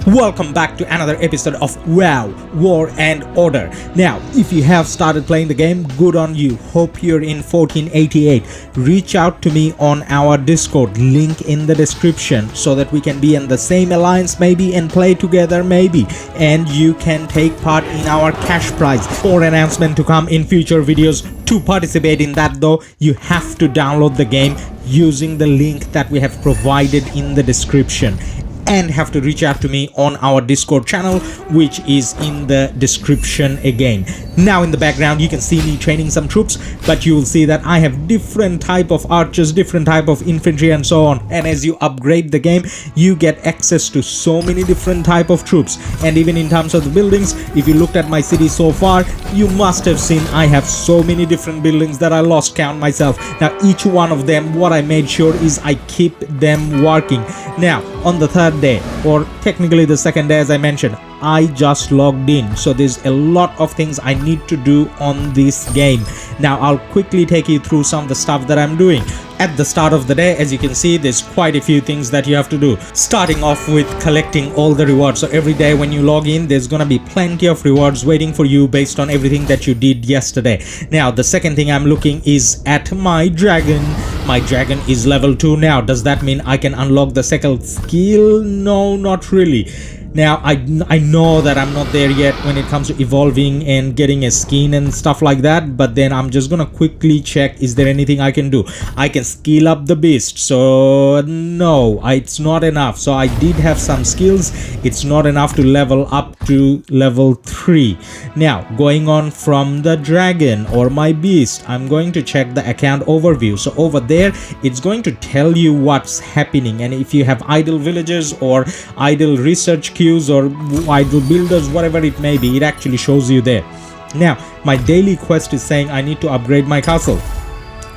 Welcome back to another episode of WoW, War and Order. Now, if you have started playing the game, good on you. Hope you're in 1488. Reach out to me on our Discord, link in the description, so that we can be in the same alliance maybe and play together maybe. And you can take part in our cash prize. More announcement to come in future videos. To participate in that though, you have to download the game using the link that we have provided in the description. And have to reach out to me on our Discord channel, which is in the description again. Now in the background you can see me training some troops, but you will see that I have different type of archers, different type of infantry and so on. And as you upgrade the game, you get access to so many different type of troops. And even in terms of the buildings, if you looked at my city so far, you must have seen I have so many different buildings that I lost count myself. Now each one of them, what I made sure is I keep them working. Now on the third day, or technically the second day, as I mentioned, I just logged in, so there's a lot of things I need to do on this game. Now I'll quickly take you through some of the stuff that I'm doing. At the start of the day, as you can see, there's quite a few things that you have to do, starting off with collecting all the rewards. So every day when you log in, there's gonna be plenty of rewards waiting for you based on everything that you did yesterday. Now the second thing I'm looking is at my dragon. My dragon is level 2 now. Does that mean I can unlock the second skill? No, not really. Now I know that I'm not there yet when it comes to evolving and getting a skin and stuff like that, but then I'm just gonna quickly check, is there anything I can do? I can skill up the beast, so no, it's not enough. So I did have some skills, it's not enough to level up to level 3. Now going on from the dragon or my beast, I'm going to check the account overview. So over there it's going to tell you what's happening, and if you have idle villagers or idle research queues or idle builders, whatever it may be, it actually shows you there. Now my daily quest is saying I need to upgrade my castle.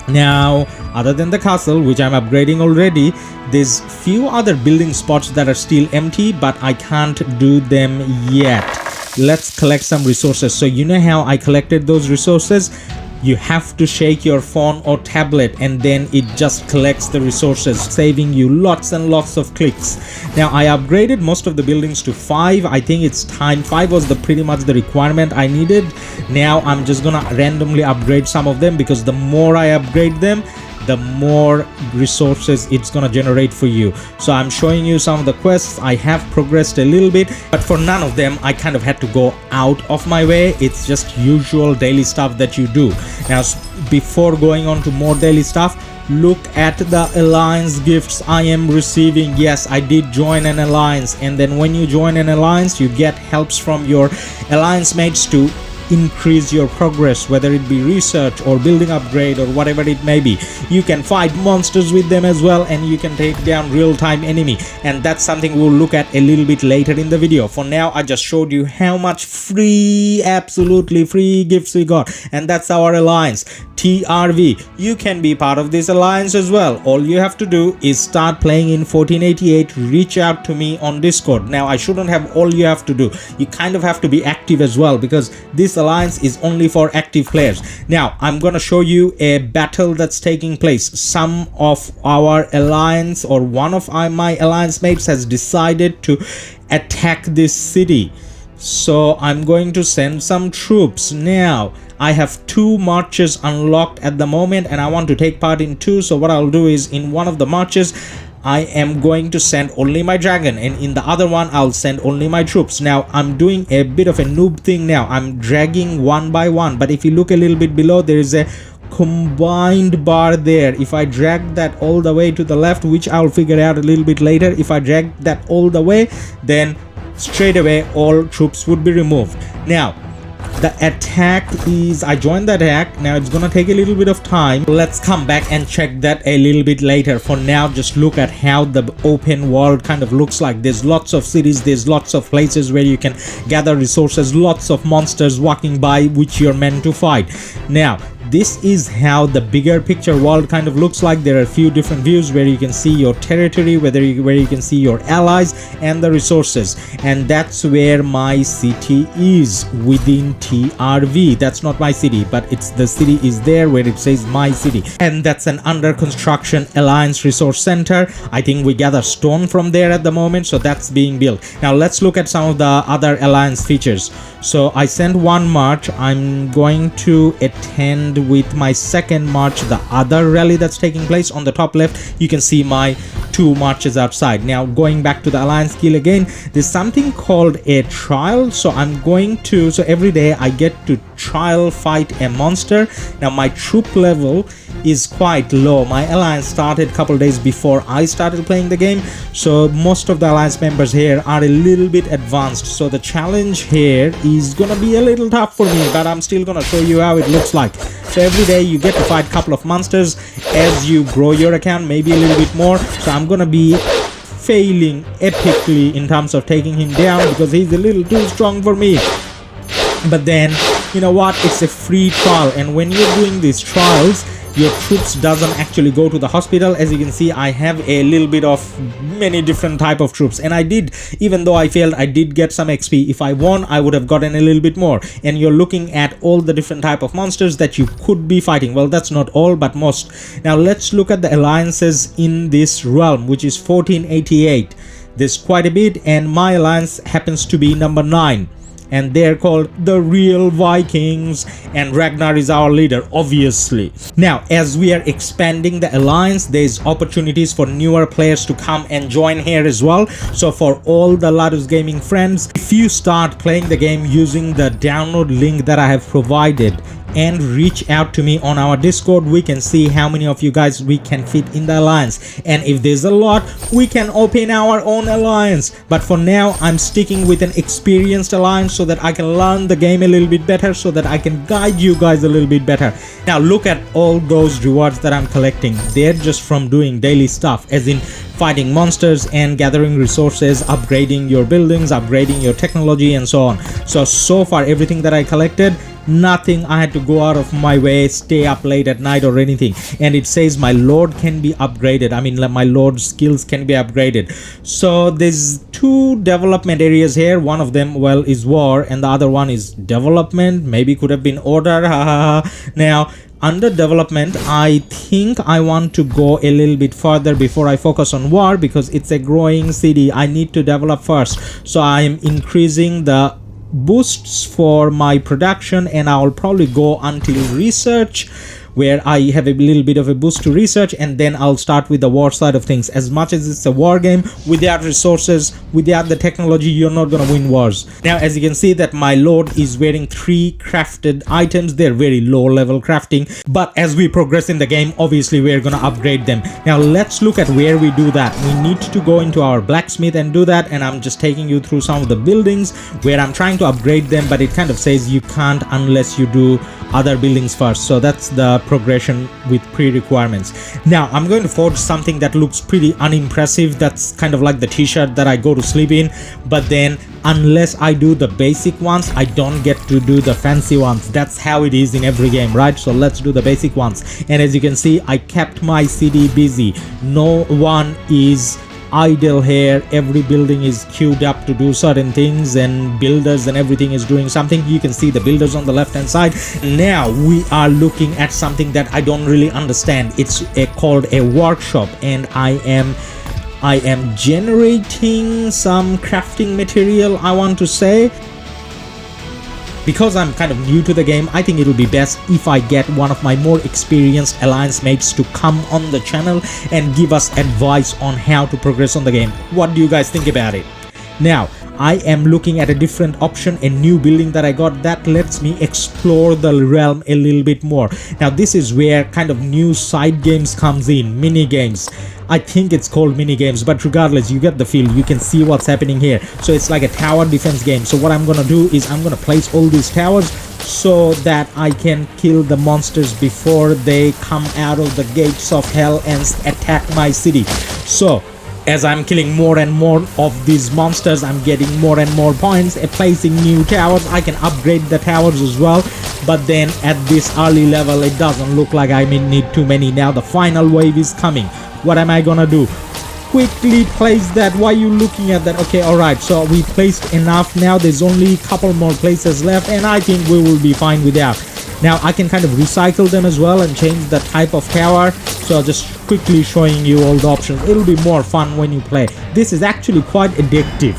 Now other than the castle, which I'm upgrading already, there's few other building spots that are still empty, but I can't do them yet. Let's collect some resources. So you know how I collected those resources? You have to shake your phone or tablet and then it just collects the resources, saving you lots and lots of clicks. Now I upgraded most of the buildings to 5. I think it's time. 5 was pretty much the requirement I needed. Now I'm just gonna randomly upgrade some of them, because the more I upgrade them, the more resources it's gonna generate for you. So I'm showing you some of the quests. I have progressed a little bit, but for none of them I kind of had to go out of my way. It's just usual daily stuff that you do. Now before going on to more daily stuff, look at the alliance gifts I am receiving. Yes, I did join an alliance, and then when you join an alliance you get helps from your alliance mates to increase your progress, whether it be research or building upgrade or whatever it may be. You can fight monsters with them as well, and you can take down real-time enemy, and that's something we'll look at a little bit later in the video. For now I just showed you how much free, absolutely free gifts we got, and that's our alliance TRV. You can be part of this alliance as well. All you have to do is start playing in 1488. Reach out to me on Discord. Now I shouldn't have all you have to do, you kind of have to be active as well, because this alliance is only for active players. Now I'm gonna show you a battle that's taking place. Some of our alliance, or one of my alliance mates, has decided to attack this city, so I'm going to send some troops. Now I have 2 marches unlocked at the moment, and I want to take part in 2. So what I'll do is, in one of the marches I am going to send only my dragon, and in the other one I'll send only my troops. Now I'm doing a bit of a noob thing. Now I'm dragging one by one, but if you look a little bit below, there is a combined bar there. If I drag that all the way to the left, which I'll figure out a little bit later, if I drag that all the way, then straight away all troops would be removed. Now the attack is, I joined the attack. Now it's gonna take a little bit of time. Let's come back and check that a little bit later. For now, just look at how the open world kind of looks like. There's lots of cities, there's lots of places where you can gather resources, lots of monsters walking by which you're meant to fight. Now this is how the bigger picture world kind of looks like. There are a few different views where you can see your territory, where you can see your allies and the resources, and that's where my city is within TRV. That's not my city, but it's the city is there where it says my city, and that's an under construction alliance resource center. I think we gather stone from there at the moment, so that's being built. Now let's look at some of the other alliance features. So I sent one march. I'm going to attend with my second march the other rally that's taking place. On the top left you can see my 2 marches outside. Now going back to the alliance skill again, there's something called a trial. So I'm going to, so every day I get to trial fight a monster. Now my troop level is quite low. My alliance started a couple days before I started playing the game, so most of the alliance members here are a little bit advanced, so the challenge here is gonna be a little tough for me, but I'm still gonna show you how it looks like. So every day you get to fight a couple of monsters as you grow your account, maybe a little bit more. So I'm gonna be failing epically in terms of taking him down because he's a little too strong for me. But then, you know what, it's a free trial, and when you're doing these trials, your troops doesn't actually go to the hospital. As you can see, I have a little bit of many different type of troops, and I did, even though I failed, I did get some XP. If I won, I would have gotten a little bit more. And you're looking at all the different type of monsters that you could be fighting. Well, that's not all, but most. Now let's look at the alliances in this realm, which is 1488. There's quite a bit, and my alliance happens to be number 9. And they're called the Real Vikings, and Ragnar is our leader, obviously. Now, as we are expanding the alliance, there's opportunities for newer players to come and join here as well. So for all the Ladus Gaming friends, if you start playing the game using the download link that I have provided and reach out to me on our Discord, we can see how many of you guys we can fit in the alliance, and if there's a lot, we can open our own alliance. But for now, I'm sticking with an experienced alliance so that I can learn the game a little bit better, so that I can guide you guys a little bit better. Now look at all those rewards that I'm collecting. They're just from doing daily stuff, as in fighting monsters and gathering resources, upgrading your buildings, upgrading your technology, and so on. So far everything that I collected, nothing I had to go out of my way, stay up late at night or anything. And it says my lord can be upgraded. I mean, my lord's skills can be upgraded. So there's 2 development areas here. One of them, well, is war, and the other one is development. Maybe could have been order. Now under development, I think I want to go a little bit further before I focus on war, because it's a growing city. I need to develop first. So I am increasing the boosts for my production, and I'll probably go until research, where I have a little bit of a boost to research, and then I'll start with the war side of things. As much as it's a war game, without resources, without the technology, you're not gonna win wars. Now as you can see that my lord is wearing 3 crafted items. They're very low level crafting, but as we progress in the game, obviously we're gonna upgrade them. Now let's look at where we do that. We need to go into our blacksmith and do that, and I'm just taking you through some of the buildings where I'm trying to upgrade them, but it kind of says you can't unless you do other buildings first. So that's the progression with pre-requirements. Now I'm going to forge something that looks pretty unimpressive. That's kind of like the t-shirt that I go to sleep in, but then unless I do the basic ones, I don't get to do the fancy ones. That's how it is in every game, right? So let's do the basic ones. And as you can see, I kept my city busy. No one is idle here. Every building is queued up to do certain things, and builders and everything is doing something. You can see the builders on the left hand side. Now we are looking at something that I don't really understand. It's called a workshop, and I am generating some crafting material, I want to say. Because I'm kind of new to the game, I think it'll be best if I get one of my more experienced alliance mates to come on the channel and give us advice on how to progress on the game. What do you guys think about it? Now, I am looking at a different option, a new building that I got that lets me explore the realm a little bit more. Now this is where kind of new side games comes in, mini games. I think it's called Minigames, but regardless, you get the feel. You can see what's happening here. So it's like a tower defense game. So what I'm gonna do is I'm gonna place all these towers so that I can kill the monsters before they come out of the gates of hell and attack my city. So As I'm killing more and more of these monsters, I'm getting more and more points, placing new towers. I can upgrade the towers as well, but then at this early level it doesn't look like I may need too many. Now the final wave is coming. What am I gonna do? Quickly place that. Why are you looking at that? Okay, all right, so we placed enough. Now there's only a couple more places left, and I think we will be fine with that. Now I can kind of recycle them as well and change the type of tower. So just quickly showing you all the options. It'll be more fun when you play. This is actually quite addictive,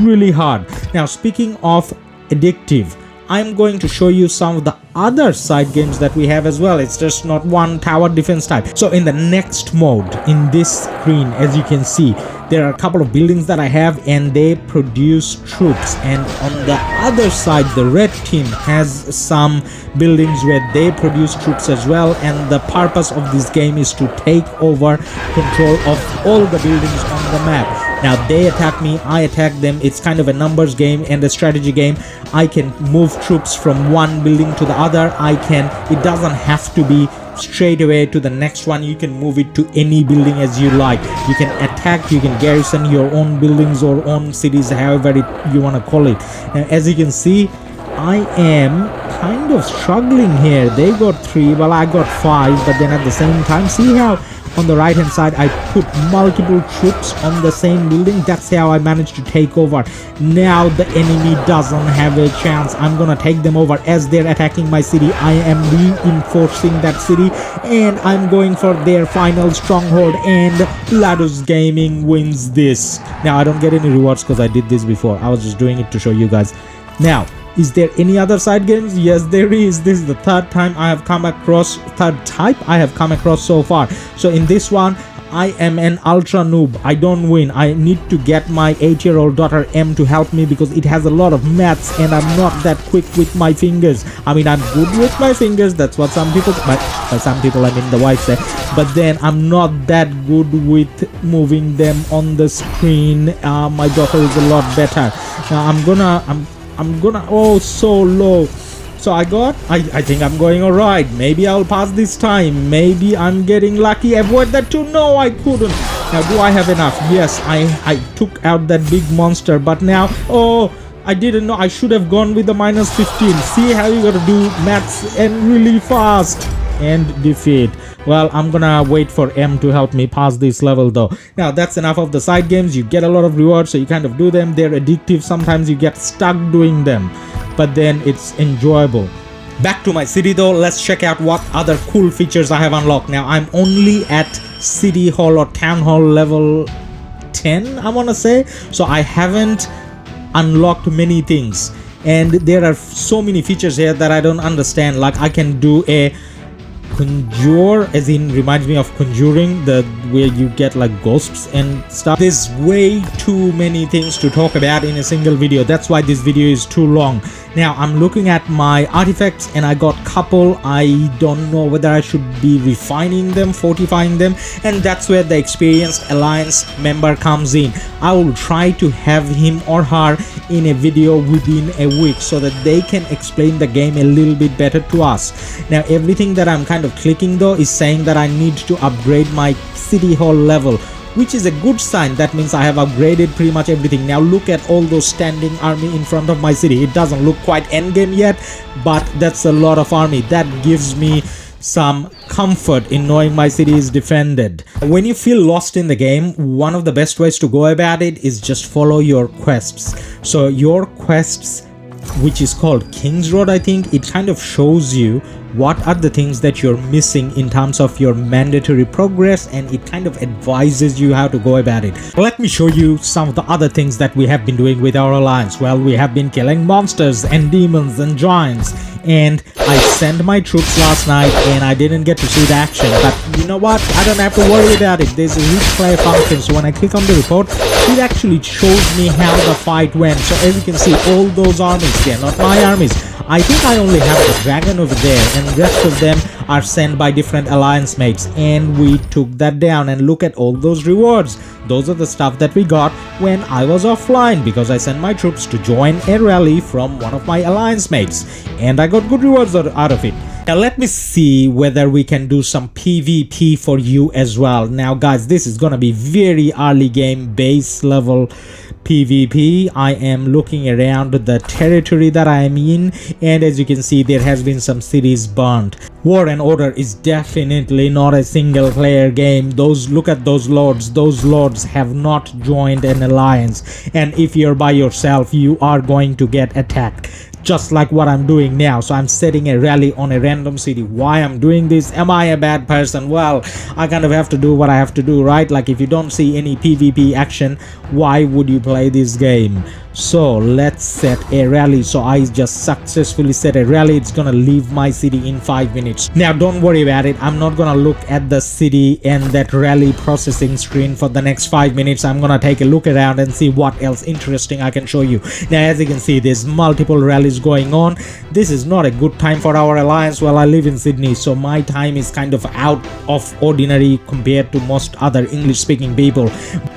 really hard. Now speaking of addictive, I'm going to show you some of the other side games that we have as well. It's just not one tower defense type. So in the next mode, in this screen, as you can see, there are a couple of buildings that I have, and they produce troops. And on the other side, the red team has some buildings where they produce troops as well. And the purpose of this game is to take over control of all the buildings on the map. Now they attack me, I attack them. It's kind of a numbers game and a strategy game. I can move troops from one building to the other. It doesn't have to be straight away to the next one. You can move it to any building as you like. You can attack, you can garrison your own buildings or own cities, however you want to call it. Now as you can see, I am kind of struggling here. They got 3, well I got 5, but then at the same time, see how on the right hand side I put multiple troops on the same building? That's how I managed to take over. Now the enemy doesn't have a chance. I'm gonna take them over. As they're attacking my city, I am reinforcing that city, and I'm going for their final stronghold, and Ladus Gaming wins this. Now I don't get any rewards because I did this before. I was just doing it to show you guys. Now, is there any other side games? Yes, there is. This is the third type I have come across so far. So in this one, I am an ultra noob. I don't win. I need to get my 8-year-old daughter M to help me because it has a lot of maths and I'm not that quick with my fingers. I mean, I'm good with my fingers. That's what some people, but by some people I mean the wife said. But then I'm not that good with moving them on the screen. My daughter is a lot better. Now I'm gonna, oh, so low. So I think I'm going all right. Maybe I'll pass this time. Maybe I'm getting lucky. Avoid that too. No, I couldn't. Now do I have enough? Yes, I took out that big monster, but now, oh, I didn't know. I should have gone with the -15. See how you gotta do maths and really fast. And defeat. Well, I'm gonna wait for M to help me pass this level though. Now that's enough of the side games. You get a lot of rewards, so you kind of do them. They're addictive. Sometimes you get stuck doing them, but then it's enjoyable. Back to my city though, let's check out what other cool features I have unlocked. Now I'm only at city hall or town hall level 10, I want to say, so I haven't unlocked many things, and there are so many features here that I don't understand. Like I can do a conjure, as in reminds me of Conjuring, the where you get like ghosts and stuff. There's way too many things to talk about in a single video. That's why this video is too long. Now I'm looking at my artifacts and I got couple. I don't know whether I should be refining them, fortifying them, and that's where the experienced alliance member comes in. I will try to have him or her in a video within a week so that they can explain the game a little bit better to us. Now everything that I'm kind of clicking though is saying that I need to upgrade my city hall level, which is a good sign. That means I have upgraded pretty much everything. Now look at all those standing army in front of my city. It doesn't look quite endgame yet, but that's a lot of army. That gives me some comfort in knowing my city is defended. When you feel lost in the game, one of the best ways to go about it is just follow your quests. So your quests, which is called King's Road, I think, it kind of shows you what are the things that you're missing in terms of your mandatory progress, and it kind of advises you how to go about it. Let me show you some of the other things that we have been doing with our alliance. Well, we have been killing monsters and demons and giants, and I sent my troops last night and I didn't get to see the action, but you know what, I don't have to worry about it. There's a replay function, so when I click on the report, it actually shows me how the fight went. So as you can see, all those armies, they're not my armies. I think I only have the dragon over there, and the rest of them are sent by different alliance mates, and we took that down. And look at all those rewards. Those are the stuff that we got when I was offline, because I sent my troops to join a rally from one of my alliance mates, and I got good rewards out of it. Now let me see whether we can do some PvP for you as well. Now guys, this is gonna be very early game base level PvP. I am looking around the territory that I am in, and as you can see, there has been some cities burnt. War and Order is definitely not a single player game. Look at those lords have not joined an alliance, and if you're by yourself, you are going to get attacked, just like what I'm doing now. So I'm setting a rally on a random city. Why I'm doing this? Am I a bad person? Well, I kind of have to do what I have to do, right? Like, if you don't see any PvP action, why would you play this game? So let's set a rally. So I just successfully set a rally. It's gonna leave my city in 5 minutes. Now don't worry about it, I'm not gonna look at the city and that rally processing screen for the next 5 minutes. I'm gonna take a look around and see what else interesting I can show you. Now as you can see, there's multiple rallies going on. This is not a good time for our alliance. Well, I live in Sydney, so my time is kind of out of ordinary compared to most other English speaking people,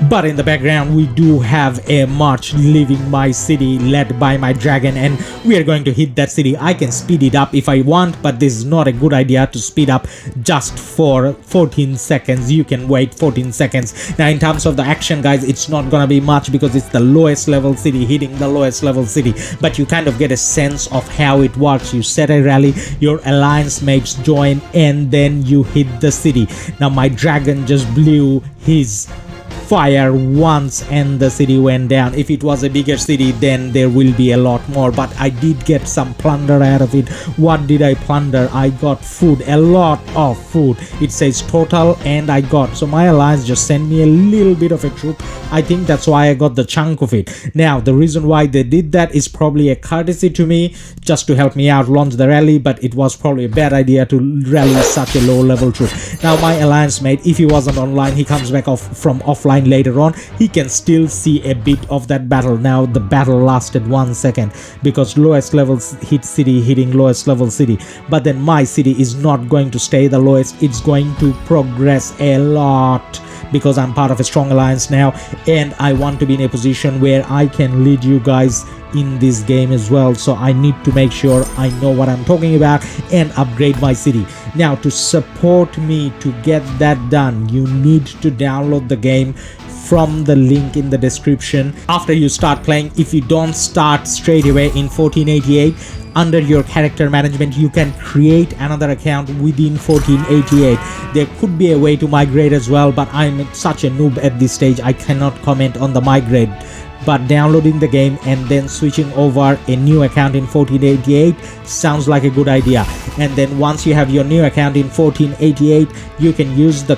but in the background we do have a march leaving my city led by my dragon, and we are going to hit that city. I can speed it up if I want, but this is not a good idea to speed up just for 14 seconds. You can wait 14 seconds. Now in terms of the action, guys, it's not gonna be much because it's the lowest level city hitting the lowest level city, but you kind of get a sense of how it works. You set a rally, your alliance mates join, and then you hit the city. Now my dragon just blew his fire once and the city went down. If it was a bigger city, then there will be a lot more, but I did get some plunder out of it. What did I plunder? I got food, a lot of food. It says total, and I got, so my alliance just sent me a little bit of a troop. I think that's why I got the chunk of it. Now the reason why they did that is probably a courtesy to me, just to help me out launch the rally, but it was probably a bad idea to rally such a low level troop. Now my alliance mate, if he wasn't online, he comes back from offline later on, he can still see a bit of that battle. Now the battle lasted 1 second because lowest level hit city hitting lowest level city, but then my city is not going to stay the lowest. It's going to progress a lot because I'm part of a strong alliance now, and I want to be in a position where I can lead you guys in this game as well. So I need to make sure I know what I'm talking about and upgrade my city. Now to support me to get that done, you need to download the game from the link in the description after you start playing. If you don't start straight away in 1488, under your character management you can create another account within 1488. There could be a way to migrate as well, but I'm such a noob at this stage, I cannot comment on the migrate. But downloading the game and then switching over a new account in 1488 sounds like a good idea. And then once you have your new account in 1488, you can use the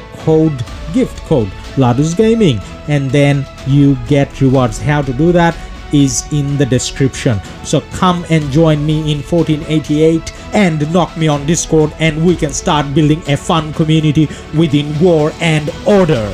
gift code Ladus Gaming, and then you get rewards. How to do that is in the description. So come and join me in 1488 and knock me on Discord, and we can start building a fun community within War and Order.